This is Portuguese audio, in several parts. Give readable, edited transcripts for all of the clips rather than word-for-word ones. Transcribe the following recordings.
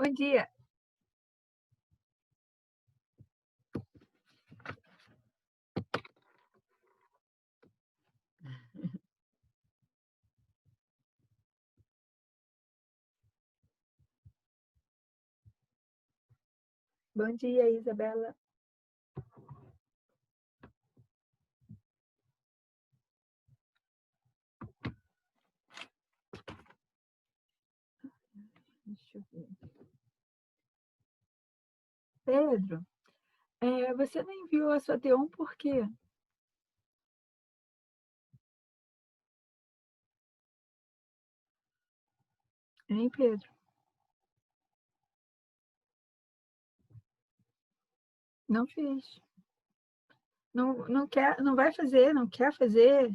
Bom dia. Bom dia, Isabela. Deixa eu ver. Pedro, você não enviou a sua T1 por quê? Hein, Pedro? Não fez. Não, não quer, não vai fazer, não quer fazer.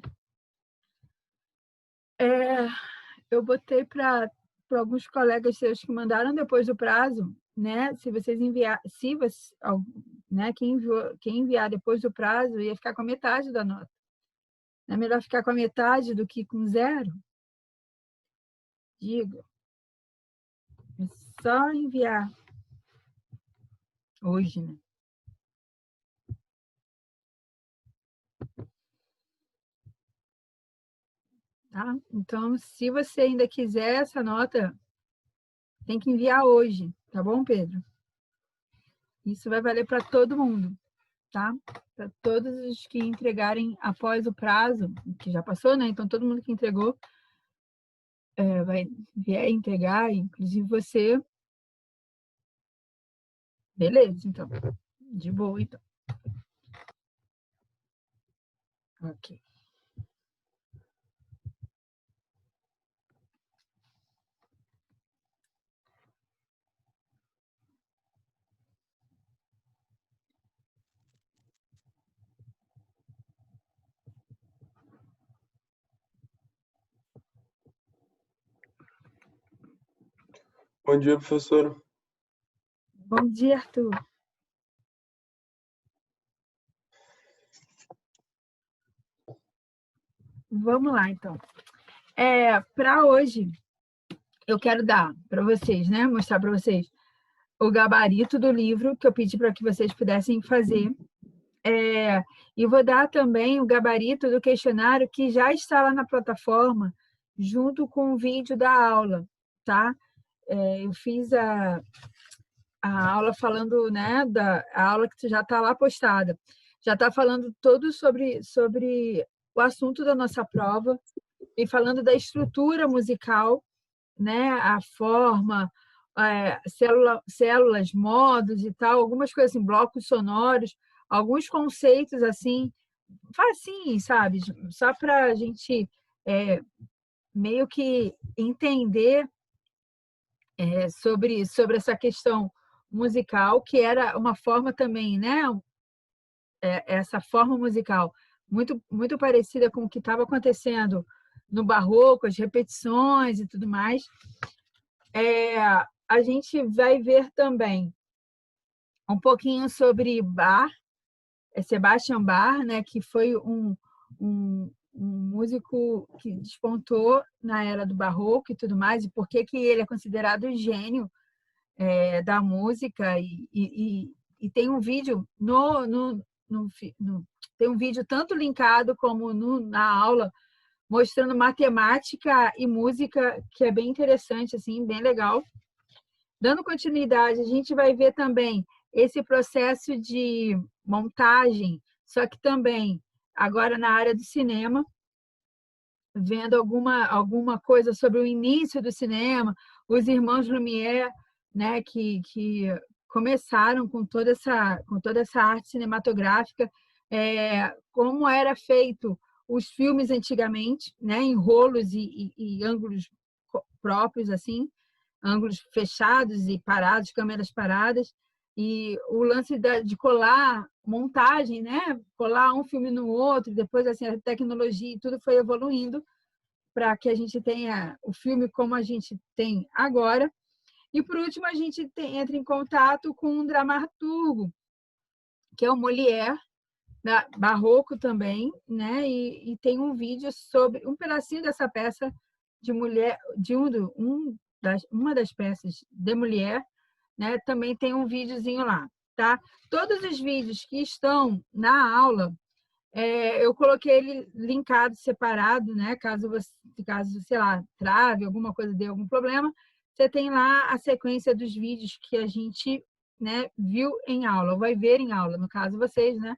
Eu botei para alguns colegas seus que mandaram depois do prazo, né? Se vocês enviar, se você, né? Quem enviar depois do prazo ia ficar com a metade da nota. Não é melhor ficar com a metade do que com zero? Digo, é só enviar hoje, né? Tá? Então, se você ainda quiser essa nota, tem que enviar hoje, tá bom, Pedro? Isso vai valer para todo mundo, tá? Para todos os que entregarem após o prazo, que já passou, né? Então, todo mundo que entregou vai vier entregar, inclusive você. Beleza, então. De boa, então. Ok. Bom dia, professora. Bom dia, Arthur. Vamos lá, então. Para hoje, eu quero dar para vocês, né? Mostrar para vocês o gabarito do livro que eu pedi para que vocês pudessem fazer. E vou dar também o gabarito do questionário que já está lá na plataforma, junto com o vídeo da aula, tá? Eu fiz a aula falando, né, a aula que já está lá postada. Já está falando todo sobre o assunto da nossa prova e falando da estrutura musical, né, a forma, células, modos e tal, algumas coisas assim, blocos sonoros, alguns conceitos assim, facinho, sabe? Só para a gente meio que entender sobre essa questão musical, que era uma forma também, né? Essa forma musical muito parecida com o que estava acontecendo no barroco, as repetições e tudo mais. A gente vai ver também um pouquinho sobre Bach, Sebastian Bach, né, que foi um músico que despontou na era do barroco e tudo mais, e por que ele é considerado o gênio da música. E tem um vídeo tem um vídeo tanto linkado como na aula, mostrando matemática e música, que é bem interessante, assim, bem legal. Dando continuidade, a gente vai ver também esse processo de montagem, só que também agora na área do cinema, vendo alguma coisa sobre o início do cinema, os irmãos Lumière, né, que começaram com toda essa arte cinematográfica, como era feito os filmes antigamente, né, em rolos e ângulos próprios, assim, ângulos fechados e parados, câmeras paradas, e o lance de colar montagem, né? Colar um filme no outro, depois assim, a tecnologia e tudo foi evoluindo para que a gente tenha o filme como a gente tem agora. E, por último, a gente entra em contato com um dramaturgo, que é o Molière, barroco também, né? E tem um vídeo sobre um pedacinho dessa peça de mulher, uma das peças de Molière, né? Também tem um videozinho lá, tá? Todos os vídeos que estão na aula, eu coloquei ele linkado, separado, né? Caso, sei lá, trave, alguma coisa, dê algum problema, você tem lá a sequência dos vídeos que a gente, né, viu em aula, ou vai ver em aula, no caso vocês, né?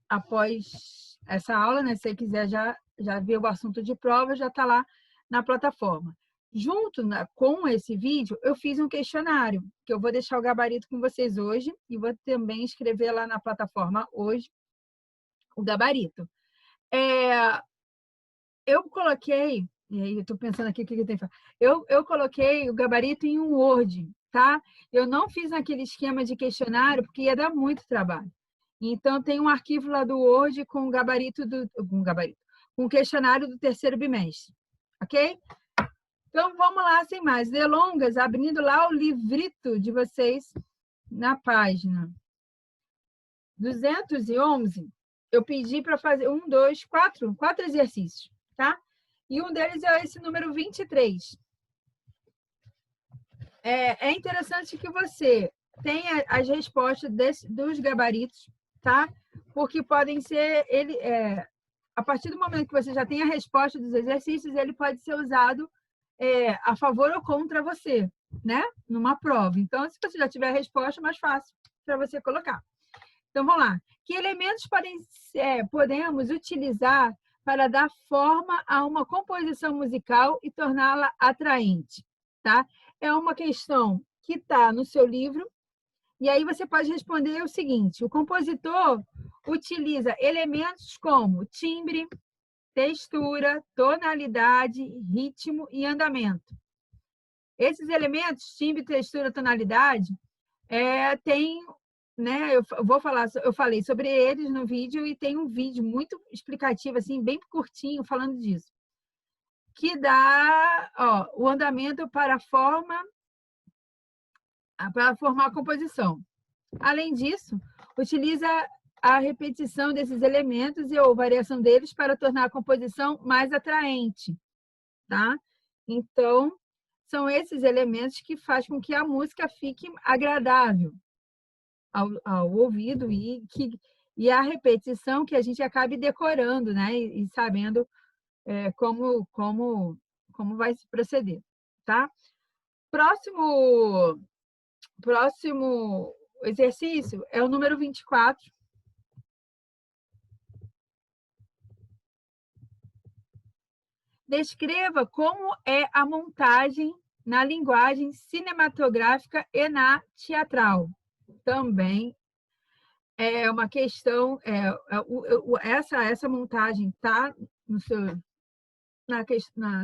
Após essa aula, né? Se você quiser já ver o assunto de prova, já está lá na plataforma. Junto com esse vídeo, eu fiz um questionário, que eu vou deixar o gabarito com vocês hoje, e vou também escrever lá na plataforma hoje o gabarito. Eu coloquei, e aí eu estou pensando aqui o que eu tenho que falar. Eu coloquei o gabarito em um Word, tá? Eu não fiz naquele esquema de questionário, porque ia dar muito trabalho. Então, tem um arquivo lá do Word com o gabarito com o questionário do terceiro bimestre, ok? Então, vamos lá, sem mais delongas, abrindo lá o livrito de vocês na página 211, eu pedi para fazer 4 exercícios, tá? E um deles é esse número 23. É interessante que você tenha as respostas dos gabaritos, tá? Porque podem ser... a partir do momento que você já tem a resposta dos exercícios, ele pode ser usado a favor ou contra você, né? Numa prova. Então, se você já tiver a resposta, é mais fácil para você colocar. Então, vamos lá. Que elementos podemos utilizar para dar forma a uma composição musical e torná-la atraente? Tá? É uma questão que está no seu livro, e aí você pode responder o seguinte: o compositor utiliza elementos como timbre, textura, tonalidade, ritmo e andamento. Esses elementos, timbre, textura, tonalidade, tem, né? Eu falei sobre eles no vídeo, e tem um vídeo muito explicativo, assim, bem curtinho, falando disso, que dá o andamento para formar a composição. Além disso, utiliza a repetição desses elementos ou variação deles para tornar a composição mais atraente, tá? Então, são esses elementos que fazem com que a música fique agradável ao ouvido, e a repetição que a gente acabe decorando, né? E sabendo como vai se proceder, tá? Próximo exercício é o número 24. Descreva como é a montagem na linguagem cinematográfica e na teatral. Também é uma questão, essa montagem está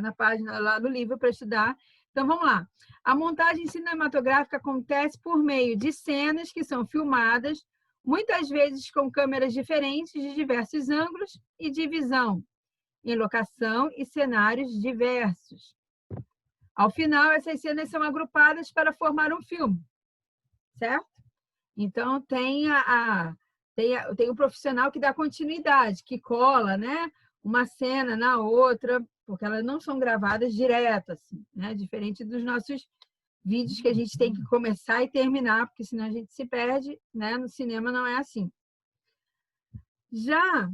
na página lá do livro para estudar. Então, vamos lá. A montagem cinematográfica acontece por meio de cenas que são filmadas, muitas vezes com câmeras diferentes de diversos ângulos e de visão, em locação e cenários diversos. Ao final, essas cenas são agrupadas para formar um filme, certo? Então, tem o profissional que dá continuidade, que cola, né, uma cena na outra, porque elas não são gravadas direto, assim, né? Diferente dos nossos vídeos, que a gente tem que começar e terminar, porque senão a gente se perde, né? No cinema não é assim. Já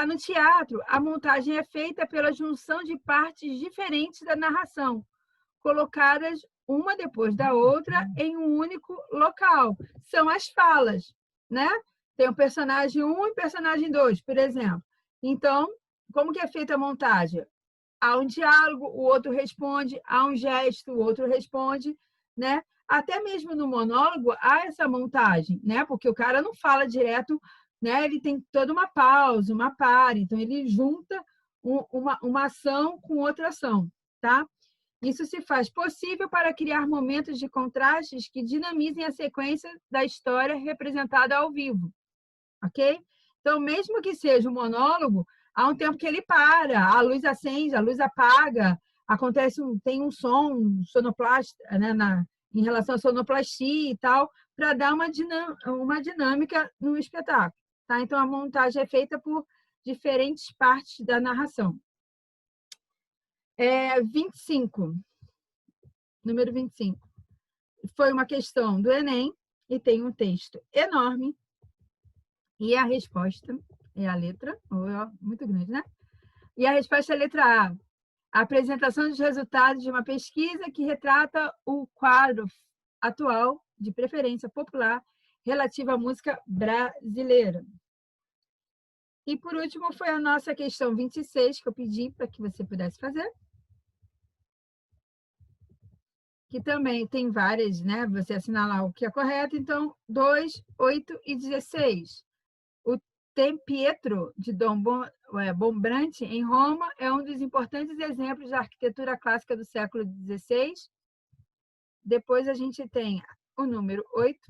no teatro, a montagem é feita pela junção de partes diferentes da narração, colocadas uma depois da outra em um único local. São as falas, né? Tem o personagem 1 e personagem 2, por exemplo. Então, como que é feita a montagem? Há um diálogo, o outro responde, há um gesto, o outro responde, né? Até mesmo no monólogo há essa montagem, né? Porque o cara não fala direto, né? Ele tem toda uma pausa, uma para, então ele junta uma ação com outra ação, tá? Isso se faz possível para criar momentos de contrastes que dinamizem a sequência da história representada ao vivo, ok? Então, mesmo que seja um monólogo, há um tempo que ele para, a luz acende, a luz apaga, tem um som sonoplasta, né, em relação à sonoplastia e tal, para dar uma dinâmica no espetáculo, tá? Então, a montagem é feita por diferentes partes da narração. 25. Número 25. Foi uma questão do Enem e tem um texto enorme. E a resposta é a letra, muito grande, né? E a resposta é a letra A. A apresentação dos resultados de uma pesquisa que retrata o quadro atual, de preferência popular, relativo à música brasileira. E, por último, foi a nossa questão 26, que eu pedi para que você pudesse fazer. Que também tem várias, né? Você assinalar o que é correto. Então, 2, 8 e 16. O Tempietro de Dom Bombrante, em Roma, é um dos importantes exemplos da arquitetura clássica do século XVI. Depois a gente tem o número 8.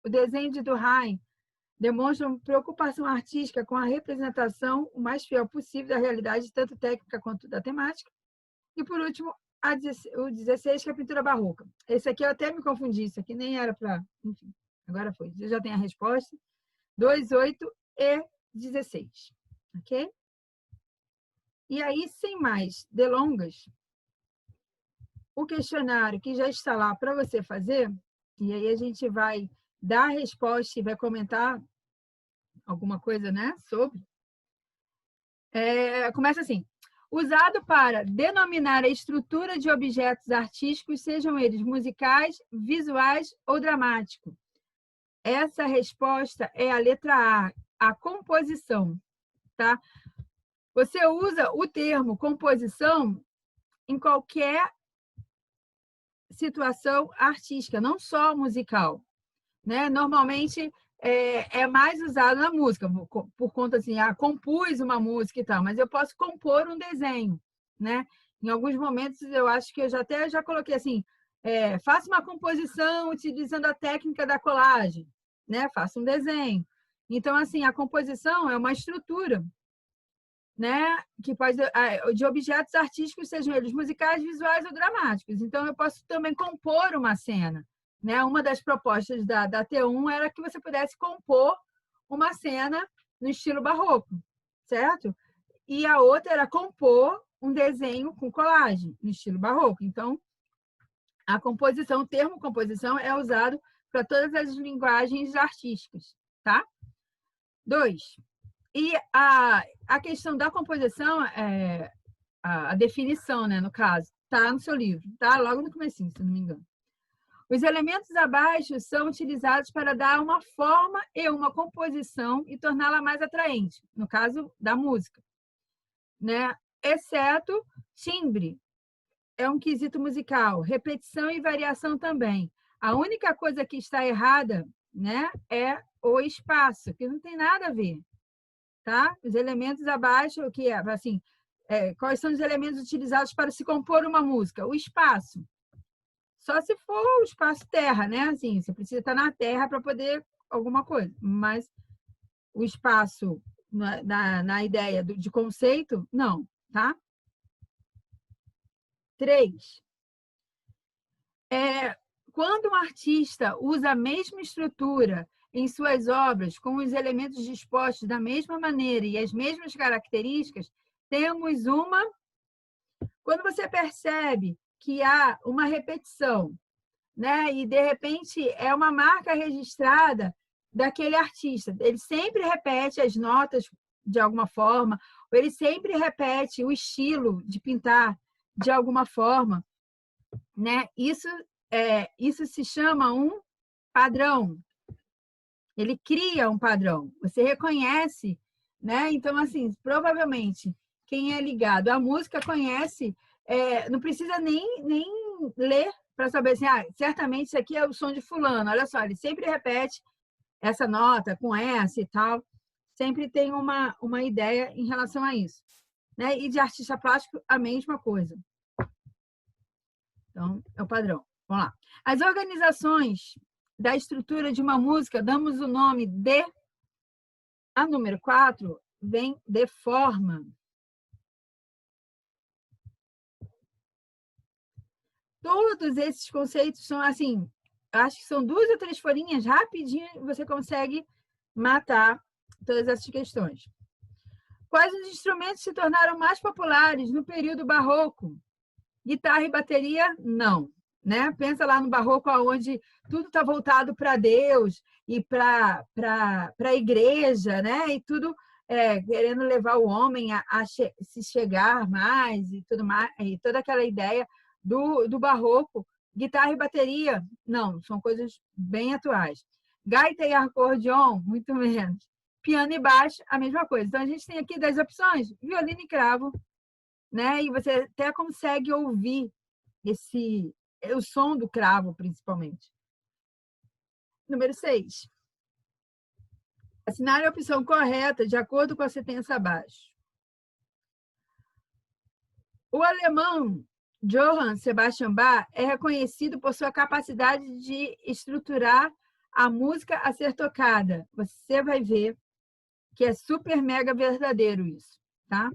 O desenho de Durkheim demonstra uma preocupação artística com a representação o mais fiel possível da realidade, tanto técnica quanto da temática. E, por último, o 16, que é a pintura barroca. Esse aqui eu até me confundi, isso aqui nem era para... Enfim, agora foi. Você já tem a resposta. 2, 8 e 16. Ok? E aí, sem mais delongas, o questionário que já está lá para você fazer, e aí a gente vai dar a resposta e vai comentar alguma coisa, né, sobre. Começa assim. Usado para denominar a estrutura de objetos artísticos, sejam eles musicais, visuais ou dramáticos. Essa resposta é a letra A composição, tá? Você usa o termo composição em qualquer situação artística, não só musical, né? Normalmente é mais usado na música, por conta assim, compus uma música e tal, mas eu posso compor um desenho, né? Em alguns momentos eu acho que eu já coloquei assim, faça uma composição utilizando a técnica da colagem, né? Faça um desenho. Então, assim, a composição é uma estrutura, né, que pode de objetos artísticos, sejam eles musicais, visuais ou dramáticos. Então, eu posso também compor uma cena, né? Uma das propostas da T1 era que você pudesse compor uma cena no estilo barroco, certo? E a outra era compor um desenho com colagem no estilo barroco. Então, a composição, o termo composição é usado para todas as linguagens artísticas, tá? 2. E a questão da composição, a definição, né, no caso, está no seu livro, tá? Logo no comecinho, se não me engano. Os elementos abaixo são utilizados para dar uma forma e uma composição e torná-la mais atraente, no caso da música, né? Exceto timbre, é um quesito musical, repetição e variação também. A única coisa que está errada, né, é o espaço, que não tem nada a ver. Tá? Os elementos abaixo, o que é assim, quais são os elementos utilizados para se compor uma música? O espaço. Só se for o espaço terra, né? Assim, você precisa estar na terra para poder alguma coisa. Mas o espaço na ideia de conceito, não, tá? 3. Quando um artista usa a mesma estrutura em suas obras, com os elementos dispostos da mesma maneira e as mesmas características, temos uma... Quando você percebe que há uma repetição, né, e, de repente, é uma marca registrada daquele artista, ele sempre repete as notas de alguma forma, ou ele sempre repete o estilo de pintar de alguma forma, né? Isso se chama um padrão. Ele cria um padrão. Você reconhece, né? Então, assim, provavelmente, quem é ligado à música conhece, não precisa nem ler para saber assim, certamente isso aqui é o som de fulano. Olha só, ele sempre repete essa nota com essa e tal. Sempre tem uma ideia em relação a isso. Né? E de artista plástico, a mesma coisa. Então, é o padrão. Vamos lá. As organizações da estrutura de uma música, damos o nome de... A número 4 vem de forma. Todos esses conceitos são assim, acho que são 2 ou 3 folhinhas, rapidinho você consegue matar todas essas questões. Quais os instrumentos se tornaram mais populares no período barroco? Guitarra e bateria? Não. Né? Pensa lá no barroco, onde tudo está voltado para Deus e para a igreja, né? E tudo querendo levar o homem a se chegar mais e tudo mais, e toda aquela ideia do barroco. Guitarra e bateria? Não, são coisas bem atuais. Gaita e acordeon? Muito menos. Piano e baixo, a mesma coisa. Então, a gente tem aqui 10 opções: violino e cravo, né? E você até consegue ouvir o som do cravo, principalmente. Número 6. Assinale a opção correta de acordo com a sentença abaixo. O alemão Johann Sebastian Bach é reconhecido por sua capacidade de estruturar a música a ser tocada. Você vai ver que é super mega verdadeiro isso, tá?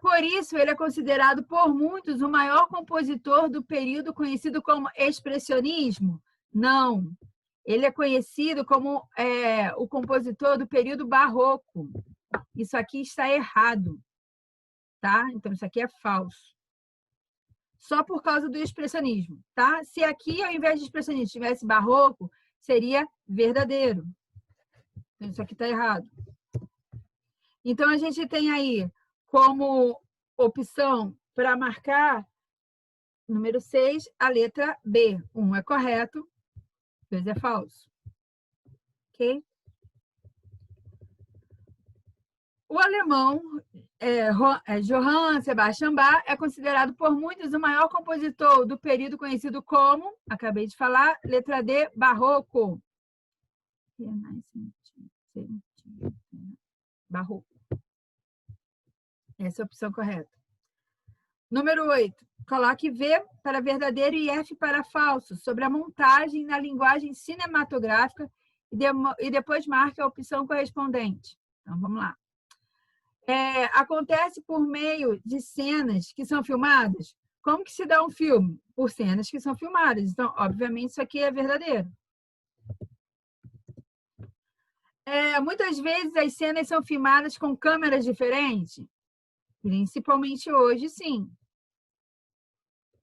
Por isso, ele é considerado por muitos o maior compositor do período conhecido como expressionismo? Não. Ele é conhecido como o compositor do período barroco. Isso aqui está errado, tá? Então, isso aqui é falso. Só por causa do expressionismo, tá? Se aqui, ao invés de expressionismo, tivesse barroco, seria verdadeiro. Então, isso aqui está errado. Então, a gente tem aí como opção para marcar, número 6, a letra B. 1 é correto, 2 é falso. Ok? O alemão Johann Sebastian Bach é considerado por muitos o maior compositor do período conhecido como, acabei de falar, letra D, barroco. Barroco. Essa é a opção correta. Número 8. Coloque V para verdadeiro e F para falso sobre a montagem na linguagem cinematográfica e depois marque a opção correspondente. Então, vamos lá. Acontece por meio de cenas que são filmadas. Como que se dá um filme? Por cenas que são filmadas. Então, obviamente, isso aqui é verdadeiro. Muitas vezes as cenas são filmadas com câmeras diferentes. Principalmente hoje, sim.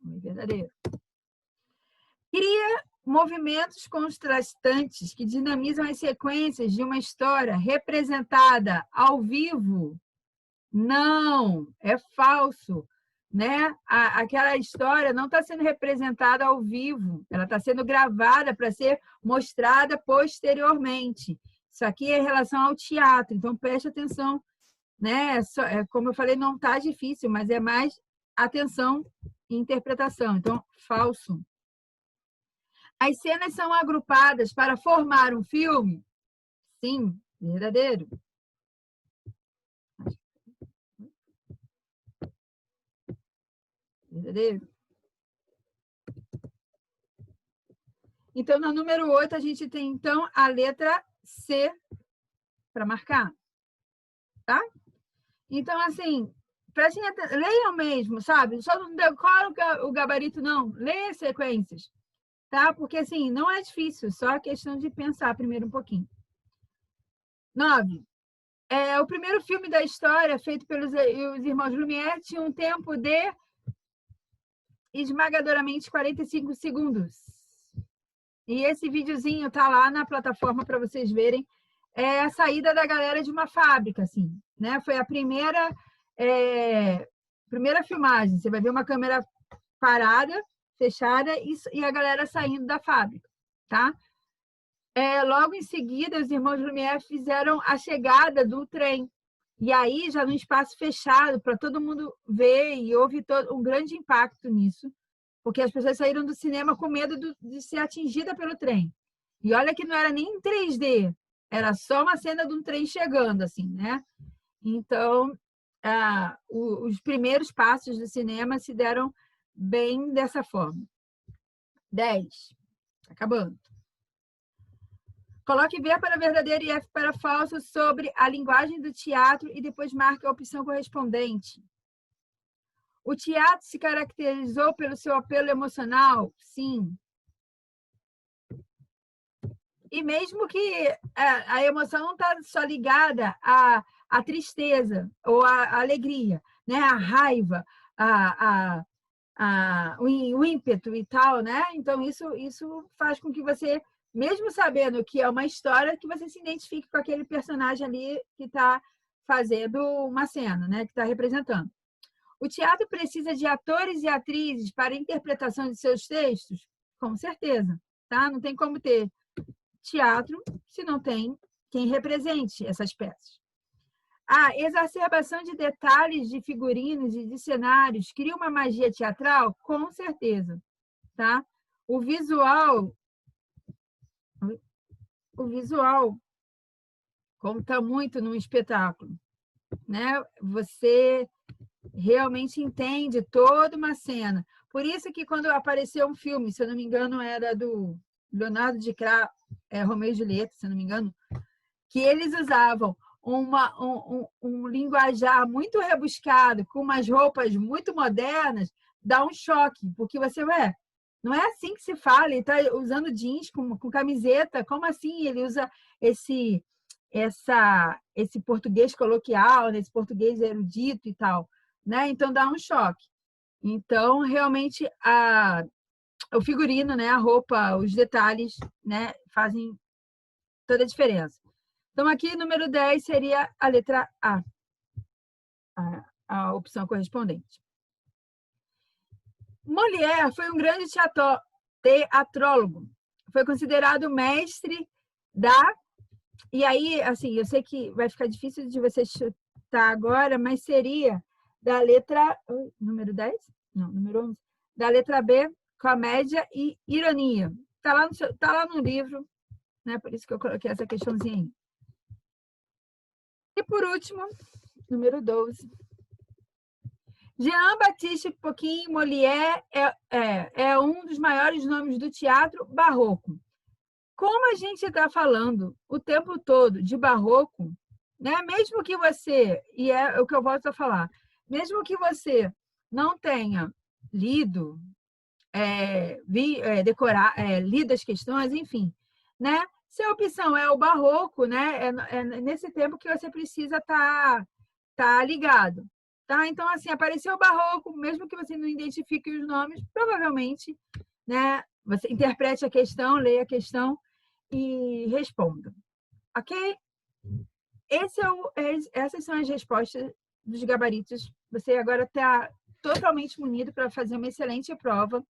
É verdadeiro. Cria movimentos contrastantes que dinamizam as sequências de uma história representada ao vivo. Não, é falso, né? Aquela história não está sendo representada ao vivo, ela está sendo gravada para ser mostrada posteriormente. Isso aqui é em relação ao teatro, então preste atenção, né? Como eu falei, não está difícil, mas é mais atenção e interpretação. Então, falso. As cenas são agrupadas para formar um filme? Sim, verdadeiro. Verdadeiro. Então, no número 8, a gente tem, então, a letra C para marcar. Tá? Então, assim, prestem atenção, leiam mesmo, sabe? Só não decora o gabarito, não. Leia as sequências. Tá? Porque, assim, não é difícil, só a questão de pensar primeiro um pouquinho. 9. O primeiro filme da história, feito pelos irmãos Lumière, tinha um tempo de esmagadoramente 45 segundos. E esse videozinho tá lá na plataforma para vocês verem. É a saída da galera de uma fábrica, assim, né? Foi a primeira filmagem. Você vai ver uma câmera parada, fechada, e a galera saindo da fábrica, tá? Logo em seguida, os irmãos Lumière fizeram a chegada do trem. E aí, já no espaço fechado, para todo mundo ver, e houve um grande impacto nisso, porque as pessoas saíram do cinema com medo de ser atingida pelo trem. E olha que não era nem em 3D, era só uma cena de um trem chegando, assim, né? Então, os primeiros passos do cinema se deram bem dessa forma. 10. Acabando. Coloque V para verdadeiro e F para falso sobre a linguagem do teatro e depois marque a opção correspondente. O teatro se caracterizou pelo seu apelo emocional? Sim. E mesmo que a emoção não está só ligada à tristeza ou à alegria, né? A raiva, o ímpeto e tal, né? Então, isso faz com que você, mesmo sabendo que é uma história, que você se identifique com aquele personagem ali que está fazendo uma cena, né? Que está representando. O teatro precisa de atores e atrizes para a interpretação de seus textos? Com certeza, tá? Não tem como ter teatro se não tem quem represente essas peças. A exacerbação de detalhes de figurinos e de cenários cria uma magia teatral? Com certeza, tá? O visual conta muito num espetáculo, né? Você realmente entende toda uma cena. Por isso que quando apareceu um filme, se eu não me engano, era do Leonardo DiCaprio, Romeu e Julieta, se eu não me engano, que eles usavam um linguajar muito rebuscado, com umas roupas muito modernas, dá um choque, porque você, não é assim que se fala, ele está usando jeans com camiseta, como assim ele usa esse português coloquial, esse português erudito e tal, né? Então dá um choque. Então, realmente, o figurino, né, a roupa, os detalhes, né, fazem toda a diferença. Então, aqui, número 10 seria a letra A, a opção correspondente. Molière foi um grande teatrólogo. Foi considerado mestre da... E aí, assim, eu sei que vai ficar difícil de você chutar agora, mas seria da letra... Número 10? Não, número 11. Da letra B, comédia e ironia. Tá lá no livro, né? Por isso que eu coloquei essa questãozinha aí. E por último, número 12. Jean-Baptiste Poquin Molière é um dos maiores nomes do teatro barroco. Como a gente está falando o tempo todo de barroco, né? Mesmo que você, e é o que eu volto a falar, mesmo que você não tenha lido, lido as questões, enfim, né? Se a opção é o barroco, né? É nesse tempo que você precisa estar ligado. Tá? Então, assim, apareceu o barroco, mesmo que você não identifique os nomes, provavelmente, né, você interprete a questão, leia a questão e responda. Ok? Essas são as respostas dos gabaritos. Você agora está totalmente munido para fazer uma excelente prova.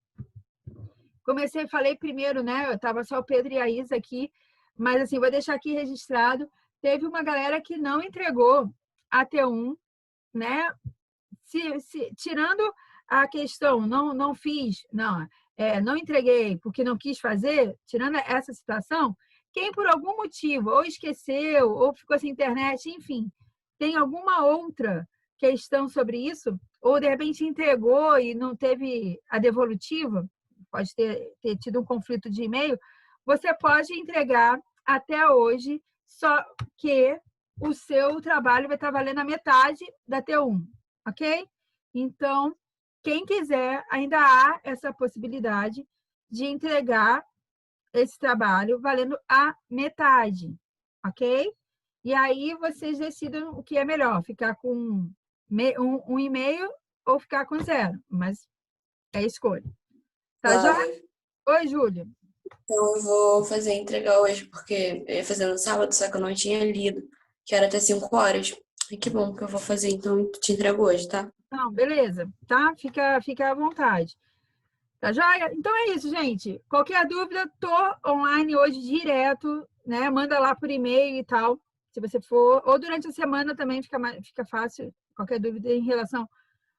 Falei primeiro, né? Estava só o Pedro e a Isa aqui, mas assim, vou deixar aqui registrado. Teve uma galera que não entregou a T1, né? Tirando a questão, não fiz, não entreguei porque não quis fazer, tirando essa situação, quem por algum motivo ou esqueceu, ou ficou sem internet, enfim, tem alguma outra questão sobre isso, ou de repente entregou e não teve a devolutiva, pode ter tido um conflito de e-mail, você pode entregar até hoje, só que o seu trabalho vai estar valendo a metade da T1, ok? Então, quem quiser, ainda há essa possibilidade de entregar esse trabalho valendo a metade, ok? E aí vocês decidem o que é melhor, ficar com um e-mail ou ficar com 0, mas é escolha. Tá já? Oi, Júlia. Então, eu vou fazer entregar hoje, porque eu ia fazer no sábado, só que eu não tinha lido, que era até 5 horas. E que bom que eu vou fazer, então te entrego hoje, tá? Não, beleza, tá? Fica à vontade. Tá joia? Então é isso, gente. Qualquer dúvida, tô online hoje direto, né? Manda lá por e-mail e tal, se você for. Ou durante a semana também fica fácil. Qualquer dúvida em relação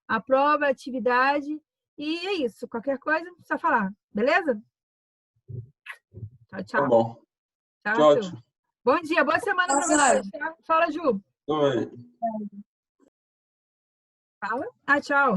à prova, atividade. E é isso. Qualquer coisa, só falar. Beleza? Tchau, tchau. Tá bom. Tchau, Tchau. Bom dia, boa semana para vocês. Tá? Fala, Ju. Oi. Fala. Tchau.